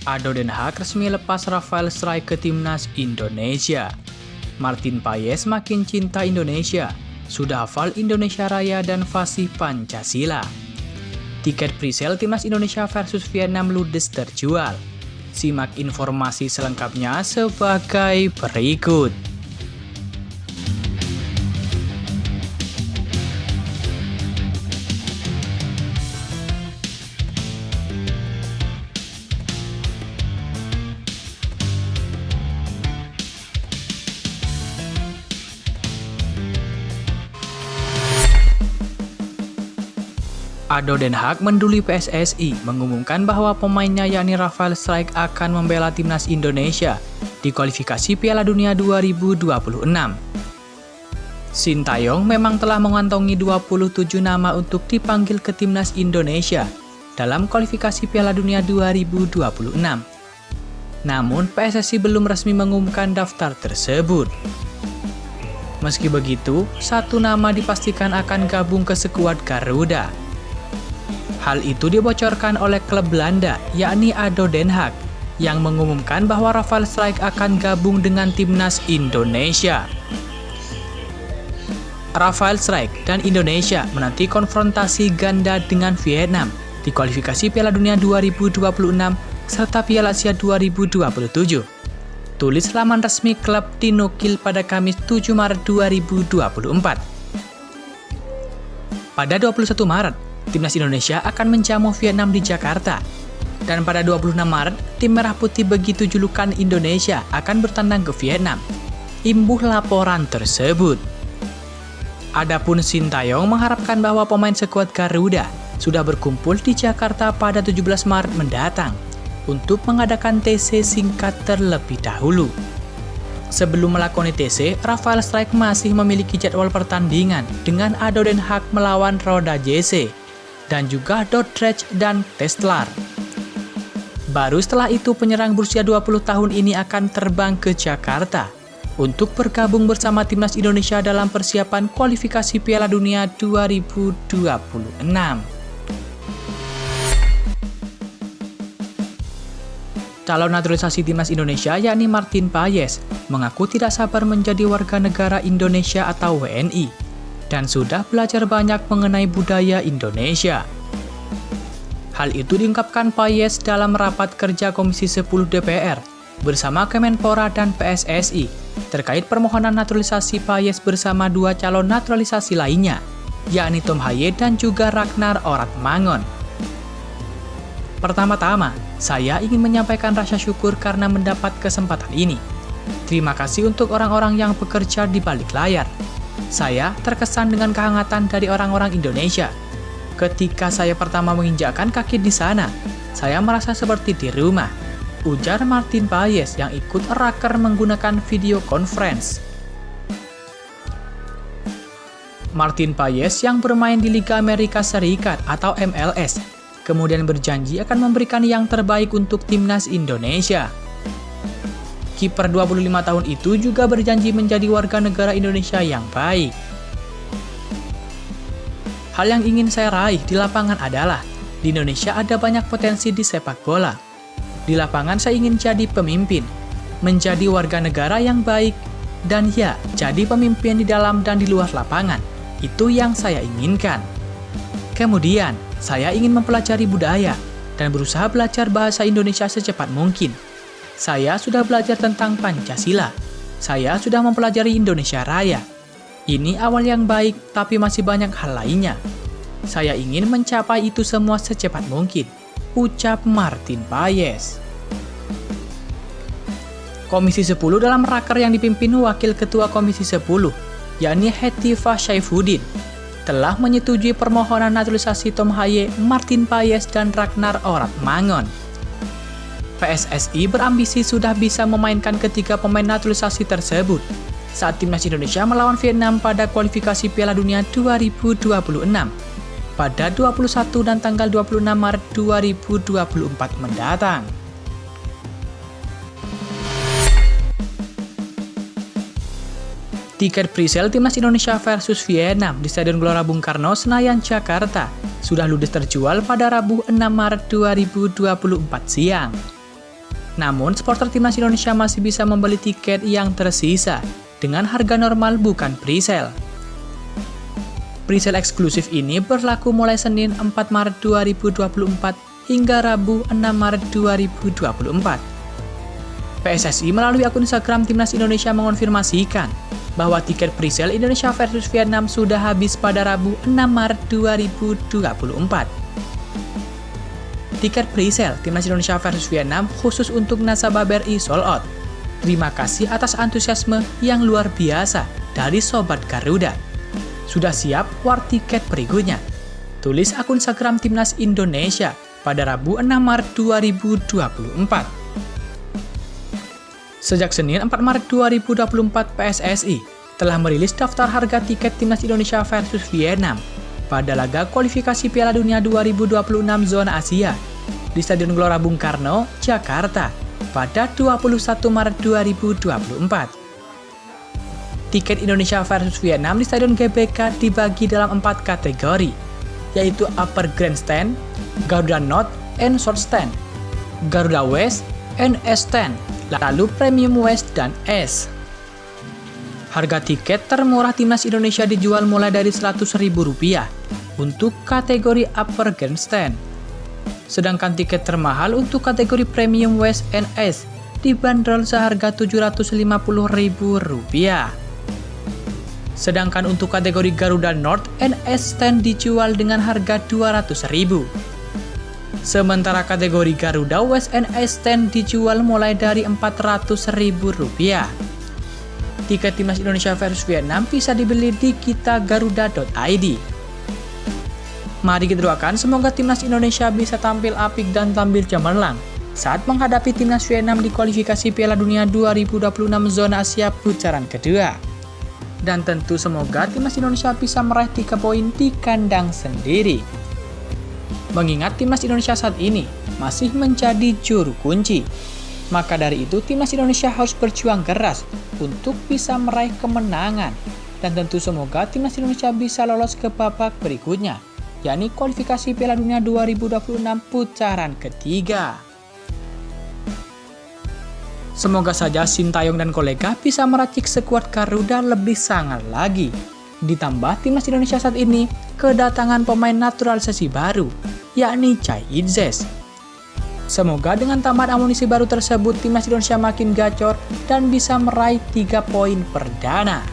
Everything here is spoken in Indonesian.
Ado Den Haag resmi lepas Rafael Struijk ke timnas Indonesia. Martin Paes makin cinta Indonesia, sudah hafal Indonesia Raya dan fasih Pancasila. Tiket presale timnas Indonesia versus Vietnam ludes terjual. Simak informasi selengkapnya sebagai berikut. Ado Den Haag menduli PSSI mengumumkan bahwa pemainnya yakni Rafael Struijk akan membela timnas Indonesia di kualifikasi Piala Dunia 2026. Sintayong memang telah mengantongi 27 nama untuk dipanggil ke timnas Indonesia dalam kualifikasi Piala Dunia 2026. Namun PSSI belum resmi mengumumkan daftar tersebut. Meski begitu, satu nama dipastikan akan gabung ke skuad Garuda. Hal itu dibocorkan oleh klub Belanda, yakni Ado Den Haag, yang mengumumkan bahwa Rafael Struijk akan gabung dengan timnas Indonesia. Rafael Struijk dan Indonesia menanti konfrontasi ganda dengan Vietnam di kualifikasi Piala Dunia 2026 serta Piala Asia 2027. Tulis laman resmi klub dinukil pada Kamis 7 Maret 2024. Pada 21 Maret, timnas Indonesia akan menjamu Vietnam di Jakarta. Dan pada 26 Maret, tim Merah Putih begitu julukan Indonesia akan bertandang ke Vietnam. Imbuh laporan tersebut. Adapun Sintayong mengharapkan bahwa pemain skuad Garuda sudah berkumpul di Jakarta pada 17 Maret mendatang untuk mengadakan TC singkat terlebih dahulu. Sebelum melakoni TC, Rafael Struijk masih memiliki jadwal pertandingan dengan Ado Den Haag melawan Roda JC dan juga Dordrecht dan Testlar. Baru setelah itu penyerang berusia 20 tahun ini akan terbang ke Jakarta untuk bergabung bersama timnas Indonesia dalam persiapan kualifikasi Piala Dunia 2026. Calon naturalisasi timnas Indonesia yakni Martin Paes mengaku tidak sabar menjadi warga negara Indonesia atau WNI dan sudah belajar banyak mengenai budaya Indonesia. Hal itu diungkapkan Paes dalam rapat kerja Komisi 10 DPR bersama Kemenpora dan PSSI terkait permohonan naturalisasi Paes bersama dua calon naturalisasi lainnya, yakni Tom Haye dan juga Ragnar Oratmangon. Pertama-tama, saya ingin menyampaikan rasa syukur karena mendapat kesempatan ini. Terima kasih untuk orang-orang yang bekerja di balik layar. Saya terkesan dengan kehangatan dari orang-orang Indonesia. Ketika saya pertama menginjakkan kaki di sana, saya merasa seperti di rumah, ujar Martin Paes yang ikut raker menggunakan video conference. Martin Paes yang bermain di Liga Amerika Serikat atau MLS, kemudian berjanji akan memberikan yang terbaik untuk timnas Indonesia. Kiper 25 tahun itu juga berjanji menjadi warga negara Indonesia yang baik. Hal yang ingin saya raih di lapangan adalah, di Indonesia ada banyak potensi di sepak bola. Di lapangan saya ingin jadi pemimpin, menjadi warga negara yang baik, dan ya, jadi pemimpin di dalam dan di luar lapangan. Itu yang saya inginkan. Kemudian, saya ingin mempelajari budaya dan berusaha belajar bahasa Indonesia secepat mungkin. Saya sudah belajar tentang Pancasila. Saya sudah mempelajari Indonesia Raya. Ini awal yang baik, tapi masih banyak hal lainnya. Saya ingin mencapai itu semua secepat mungkin, ucap Martin Paes. Komisi 10 dalam raker yang dipimpin Wakil Ketua Komisi 10, yakni Hetifah Saifuddin, telah menyetujui permohonan naturalisasi Tom Haye, Martin Paes, dan Ragnar Oratmangon. PSSI berambisi sudah bisa memainkan ketiga pemain naturalisasi tersebut saat timnas Indonesia melawan Vietnam pada kualifikasi Piala Dunia 2026 pada 21 dan tanggal 26 Maret 2024 mendatang. Tiket presale timnas Indonesia versus Vietnam di Stadion Gelora Bung Karno, Senayan, Jakarta sudah ludes terjual pada Rabu 6 Maret 2024 siang. Namun, supporter timnas Indonesia masih bisa membeli tiket yang tersisa dengan harga normal bukan presale. Presale eksklusif ini berlaku mulai Senin 4 Maret 2024 hingga Rabu 6 Maret 2024. PSSI melalui akun Instagram Timnas Indonesia mengonfirmasikan bahwa tiket presale Indonesia versus Vietnam sudah habis pada Rabu 6 Maret 2024. Tiket presale Timnas Indonesia versus Vietnam khusus untuk nasabah BRI sold out. Terima kasih atas antusiasme yang luar biasa dari Sobat Garuda. Sudah siap war tiket berikutnya? Tulis akun Instagram Timnas Indonesia pada Rabu 6 Maret 2024. Sejak Senin 4 Maret 2024, PSSI telah merilis daftar harga tiket Timnas Indonesia versus Vietnam pada laga kualifikasi Piala Dunia 2026 zona Asia di Stadion Gelora Bung Karno, Jakarta pada 21 Maret 2024. Tiket Indonesia versus Vietnam di Stadion GBK dibagi dalam 4 kategori, yaitu Upper Grandstand, Garuda North and Short Stand, Garuda West and S Stand, lalu Premium West dan S. Harga tiket termurah Timnas Indonesia dijual mulai dari Rp100.000 untuk kategori Upper Grandstand. Sedangkan tiket termahal untuk kategori Premium West and S dibanderol seharga Rp750.000. Sedangkan untuk kategori Garuda North and S Stand dijual dengan harga Rp200.000. Sementara kategori Garuda West and S Stand dijual mulai dari Rp400.000. Tiket Timnas Indonesia versus Vietnam bisa dibeli di kitagaruda.id. Mari kita doakan semoga Timnas Indonesia bisa tampil apik dan tampil cemerlang saat menghadapi Timnas Vietnam di kualifikasi Piala Dunia 2026 zona Asia putaran kedua. Dan tentu semoga Timnas Indonesia bisa meraih 3 poin di kandang sendiri. Mengingat Timnas Indonesia saat ini masih menjadi juru kunci, maka dari itu Timnas Indonesia harus berjuang keras untuk bisa meraih kemenangan. Dan tentu semoga Timnas Indonesia bisa lolos ke babak berikutnya, yakni kualifikasi Piala Dunia 2026 putaran ketiga. Semoga saja Sintayong dan kolega bisa meracik skuad Garuda lebih sangat lagi. Ditambah Timnas Indonesia saat ini kedatangan pemain naturalisasi baru, yakni Chai Itzes. Semoga dengan tambahan amunisi baru tersebut Timnas Indonesia makin gacor dan bisa meraih 3 poin perdana.